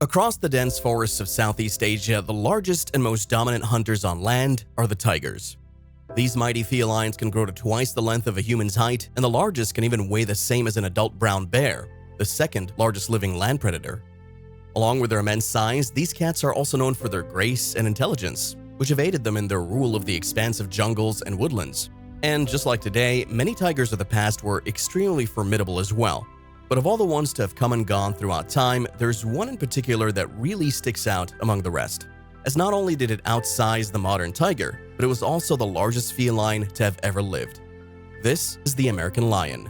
Across the dense forests of Southeast Asia, the largest and most dominant hunters on land are the tigers. These mighty felines can grow to twice the length of a human's height, and the largest can even weigh the same as an adult brown bear, the second largest living land predator. Along with their immense size, these cats are also known for their grace and intelligence, which have aided them in their rule of the expansive jungles and woodlands. And just like today, many tigers of the past were extremely formidable as well. But of all the ones to have come and gone throughout time, there's one in particular that really sticks out among the rest, as not only did it outsize the modern tiger, but it was also the largest feline to have ever lived. This is the American lion.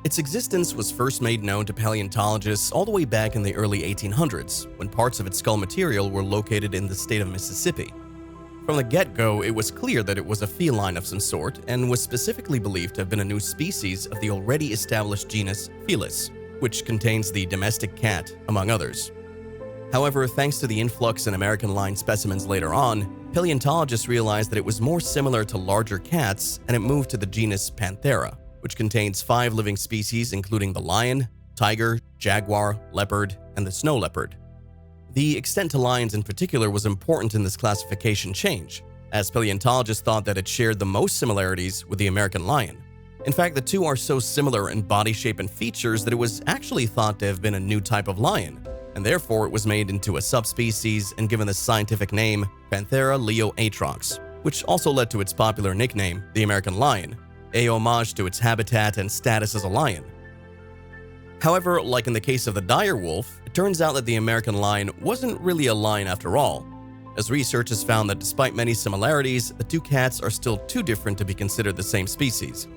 Its existence was first made known to paleontologists all the way back in the early 1800s, when parts of its skull material were located in the state of Mississippi. From the get-go, it was clear that it was a feline of some sort and was specifically believed to have been a new species of the already established genus Felis, which contains the domestic cat, among others. However, thanks to the influx in American lion specimens later on, paleontologists realized that it was more similar to larger cats, and it moved to the genus Panthera, which contains 5 living species including the lion, tiger, jaguar, leopard, and the snow leopard. The extent to lions in particular was important in this classification change, as paleontologists thought that it shared the most similarities with the American lion. In fact, the two are so similar in body shape and features that it was actually thought to have been a new type of lion, and therefore it was made into a subspecies and given the scientific name Panthera Atrox, which also led to its popular nickname, the American lion, a homage to its habitat and status as a lion. However, like in the case of the dire wolf, it turns out that the American lion wasn't really a lion after all, as research has found that despite many similarities, the two cats are still too different to be considered the same species.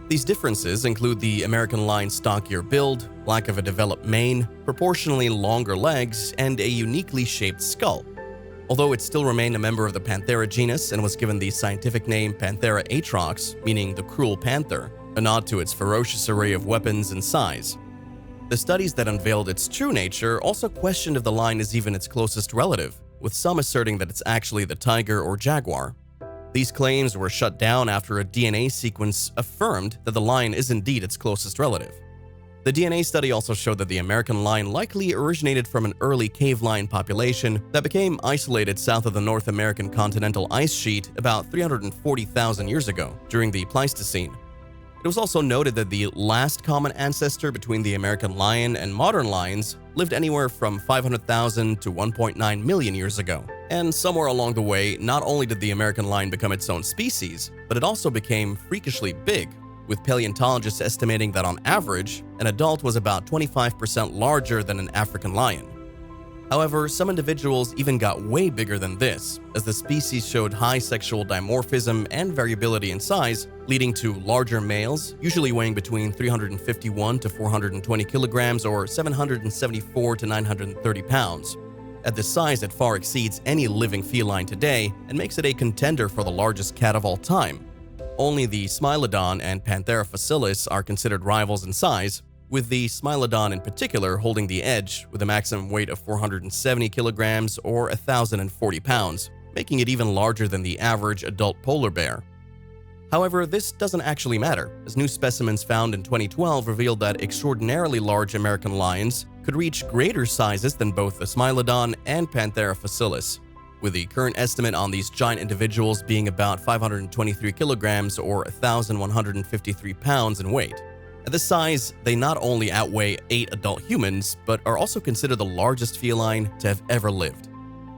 These differences include the American lion's stockier build, lack of a developed mane, proportionally longer legs, and a uniquely shaped skull. Although it still remained a member of the Panthera genus and was given the scientific name Panthera Atrox, meaning the cruel panther, a nod to its ferocious array of weapons and size. The studies that unveiled its true nature also questioned if the lion is even its closest relative, with some asserting that it's actually the tiger or jaguar. These claims were shut down after a DNA sequence affirmed that the lion is indeed its closest relative. The DNA study also showed that the American lion likely originated from an early cave lion population that became isolated south of the North American continental ice sheet about 340,000 years ago, during the Pleistocene. It was also noted that the last common ancestor between the American lion and modern lions lived anywhere from 500,000 to 1.9 million years ago. And somewhere along the way, not only did the American lion become its own species, but it also became freakishly big, with paleontologists estimating that on average, an adult was about 25% larger than an African lion. However, some individuals even got way bigger than this, as the species showed high sexual dimorphism and variability in size, leading to larger males, usually weighing between 351 to 420 kilograms or 774 to 930 pounds. At this size, it far exceeds any living feline today and makes it a contender for the largest cat of all time. Only the Smilodon and Panthera facilis are considered rivals in size, with the Smilodon in particular holding the edge with a maximum weight of 470 kilograms or 1,040 pounds, making it even larger than the average adult polar bear. However, this doesn't actually matter, as new specimens found in 2012 revealed that extraordinarily large American lions could reach greater sizes than both the Smilodon and Panthera facilis, with the current estimate on these giant individuals being about 523 kilograms or 1,153 pounds in weight. At this size, they not only outweigh 8 adult humans, but are also considered the largest feline to have ever lived.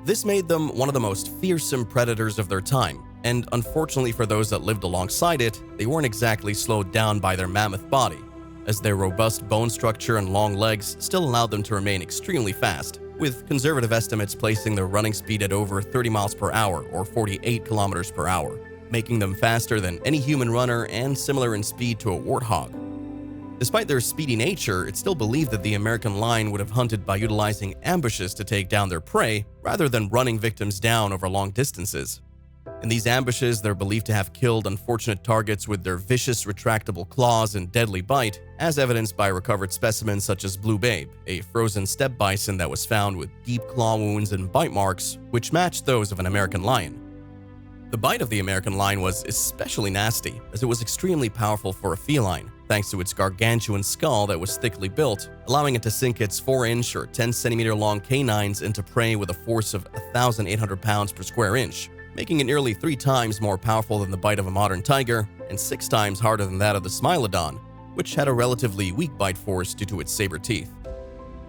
This made them one of the most fearsome predators of their time, and unfortunately for those that lived alongside it, they weren't exactly slowed down by their mammoth body, as their robust bone structure and long legs still allowed them to remain extremely fast, with conservative estimates placing their running speed at over 30 miles per hour or 48 kilometers per hour, making them faster than any human runner and similar in speed to a warthog. Despite their speedy nature, it's still believed that the American lion would have hunted by utilizing ambushes to take down their prey, rather than running victims down over long distances. In these ambushes, they're believed to have killed unfortunate targets with their vicious retractable claws and deadly bite, as evidenced by recovered specimens such as Blue Babe, a frozen steppe bison that was found with deep claw wounds and bite marks, which matched those of an American lion. The bite of the American lion was especially nasty, as it was extremely powerful for a feline, thanks to its gargantuan skull that was thickly built, allowing it to sink its 4-inch or 10-centimeter long canines into prey with a force of 1,800 pounds per square inch, making it nearly 3 times more powerful than the bite of a modern tiger and 6 times harder than that of the Smilodon, which had a relatively weak bite force due to its saber teeth.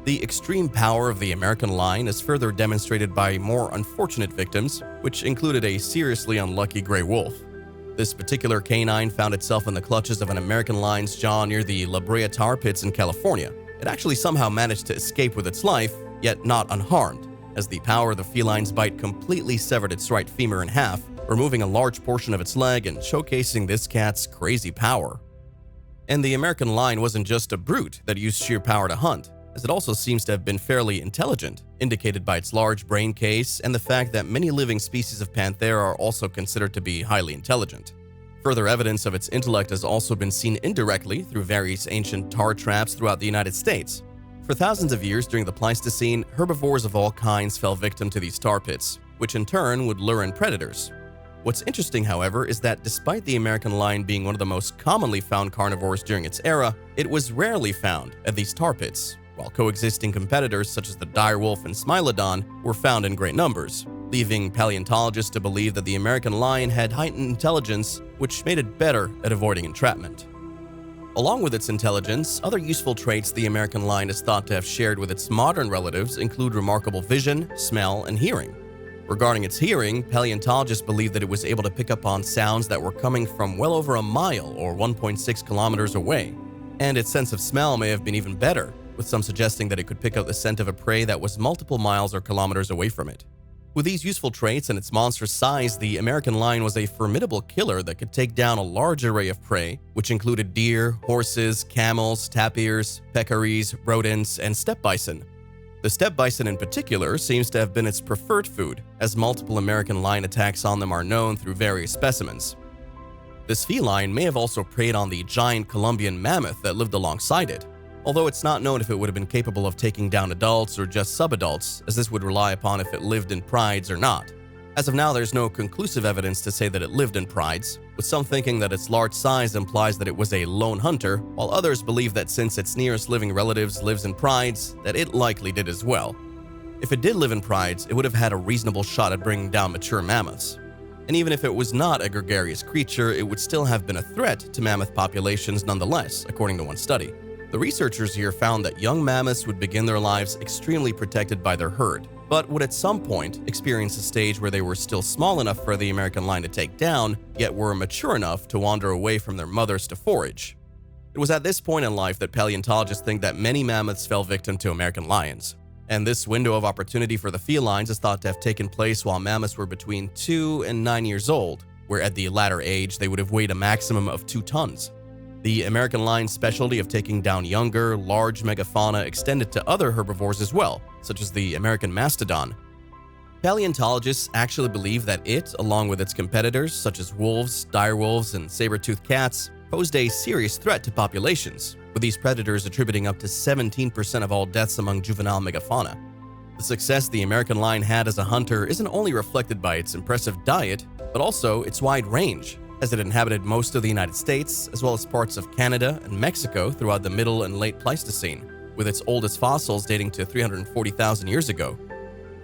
The extreme power of the American lion is further demonstrated by more unfortunate victims, which included a seriously unlucky gray wolf. This particular canine found itself in the clutches of an American lion's jaw near the La Brea tar pits in California. It actually somehow managed to escape with its life, yet not unharmed, as the power of the feline's bite completely severed its right femur in half, removing a large portion of its leg and showcasing this cat's crazy power. And the American lion wasn't just a brute that used sheer power to hunt, as it also seems to have been fairly intelligent, indicated by its large brain case and the fact that many living species of Panthera are also considered to be highly intelligent. Further evidence of its intellect has also been seen indirectly through various ancient tar traps throughout the United States. For thousands of years during the Pleistocene, herbivores of all kinds fell victim to these tar pits, which in turn would lure in predators. What's interesting, however, is that despite the American lion being one of the most commonly found carnivores during its era, it was rarely found at these tar pits, while coexisting competitors such as the direwolf and Smilodon were found in great numbers, leaving paleontologists to believe that the American lion had heightened intelligence, which made it better at avoiding entrapment. Along with its intelligence, other useful traits the American lion is thought to have shared with its modern relatives include remarkable vision, smell, and hearing. Regarding its hearing, paleontologists believe that it was able to pick up on sounds that were coming from well over a mile or 1.6 kilometers away. And its sense of smell may have been even better, with some suggesting that it could pick up the scent of a prey that was multiple miles or kilometers away from it. With these useful traits and its monstrous size, the American lion was a formidable killer that could take down a large array of prey, which included deer, horses, camels, tapirs, peccaries, rodents, and steppe bison. The steppe bison in particular seems to have been its preferred food, as multiple American lion attacks on them are known through various specimens. This feline may have also preyed on the giant Columbian mammoth that lived alongside it, although it's not known if it would have been capable of taking down adults or just subadults, as this would rely upon if it lived in prides or not. As of now, there's no conclusive evidence to say that it lived in prides, with some thinking that its large size implies that it was a lone hunter, while others believe that since its nearest living relatives lives in prides, that it likely did as well. If it did live in prides, it would have had a reasonable shot at bringing down mature mammoths. And even if it was not a gregarious creature, it would still have been a threat to mammoth populations nonetheless, according to one study. The researchers here found that young mammoths would begin their lives extremely protected by their herd, but would at some point experience a stage where they were still small enough for the American lion to take down, yet were mature enough to wander away from their mothers to forage. It was at this point in life that paleontologists think that many mammoths fell victim to American lions. And this window of opportunity for the felines is thought to have taken place while mammoths were between 2 and 9 years old, where at the latter age they would have weighed a maximum of 2 tons. The American lion's specialty of taking down younger, large megafauna extended to other herbivores as well, such as the American mastodon. Paleontologists actually believe that it, along with its competitors such as wolves, direwolves, and saber-toothed cats, posed a serious threat to populations, with these predators attributing up to 17% of all deaths among juvenile megafauna. The success the American lion had as a hunter isn't only reflected by its impressive diet, but also its wide range, as it inhabited most of the United States, as well as parts of Canada and Mexico throughout the Middle and Late Pleistocene, with its oldest fossils dating to 340,000 years ago.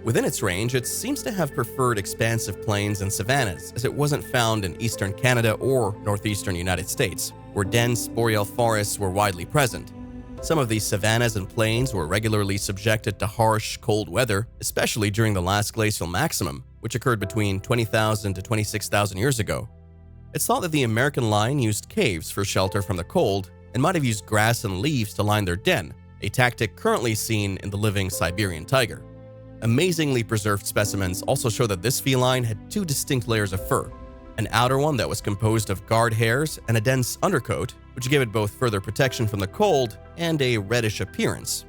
Within its range, it seems to have preferred expansive plains and savannas, as it wasn't found in eastern Canada or northeastern United States, where dense boreal forests were widely present. Some of these savannas and plains were regularly subjected to harsh, cold weather, especially during the last glacial maximum, which occurred between 20,000 to 26,000 years ago. It's thought that the American lion used caves for shelter from the cold and might have used grass and leaves to line their den, a tactic currently seen in the living Siberian tiger. Amazingly preserved specimens also show that this feline had 2 distinct layers of fur, an outer one that was composed of guard hairs and a dense undercoat, which gave it both further protection from the cold and a reddish appearance.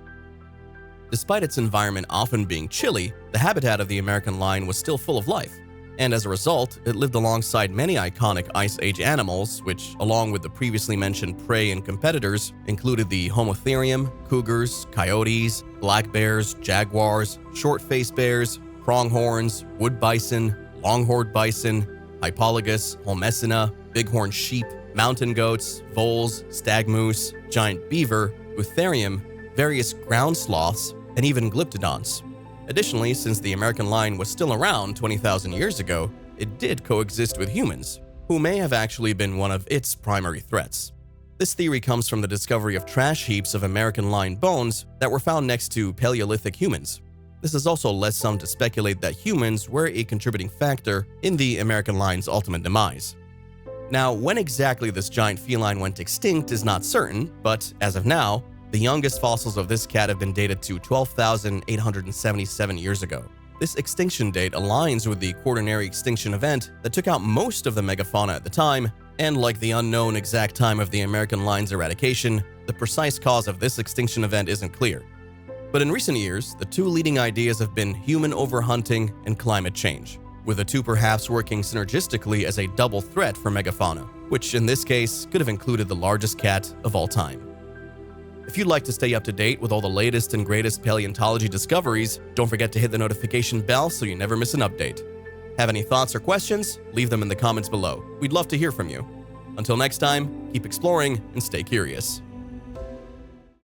Despite its environment often being chilly, the habitat of the American lion was still full of life. And as a result, it lived alongside many iconic Ice Age animals, which, along with the previously mentioned prey and competitors, included the Homotherium, cougars, coyotes, black bears, jaguars, short-faced bears, pronghorns, wood bison, longhorned bison, Hypologus, Holmesina, bighorn sheep, mountain goats, voles, stag moose, giant beaver, Eutherium, various ground sloths, and even glyptodonts. Additionally, since the American lion was still around 20,000 years ago, it did coexist with humans, who may have actually been one of its primary threats. This theory comes from the discovery of trash heaps of American lion bones that were found next to Paleolithic humans. This has also led some to speculate that humans were a contributing factor in the American lion's ultimate demise. Now, when exactly this giant feline went extinct is not certain, but as of now, the youngest fossils of this cat have been dated to 12,877 years ago. This extinction date aligns with the Quaternary extinction event that took out most of the megafauna at the time, and like the unknown exact time of the American lion's eradication, the precise cause of this extinction event isn't clear. But in recent years, the two leading ideas have been human overhunting and climate change, with the two perhaps working synergistically as a double threat for megafauna, which in this case could have included the largest cat of all time. If you'd like to stay up to date with all the latest and greatest paleontology discoveries, don't forget to hit the notification bell so you never miss an update. Have any thoughts or questions? Leave them in the comments below. We'd love to hear from you. Until next time, keep exploring and stay curious.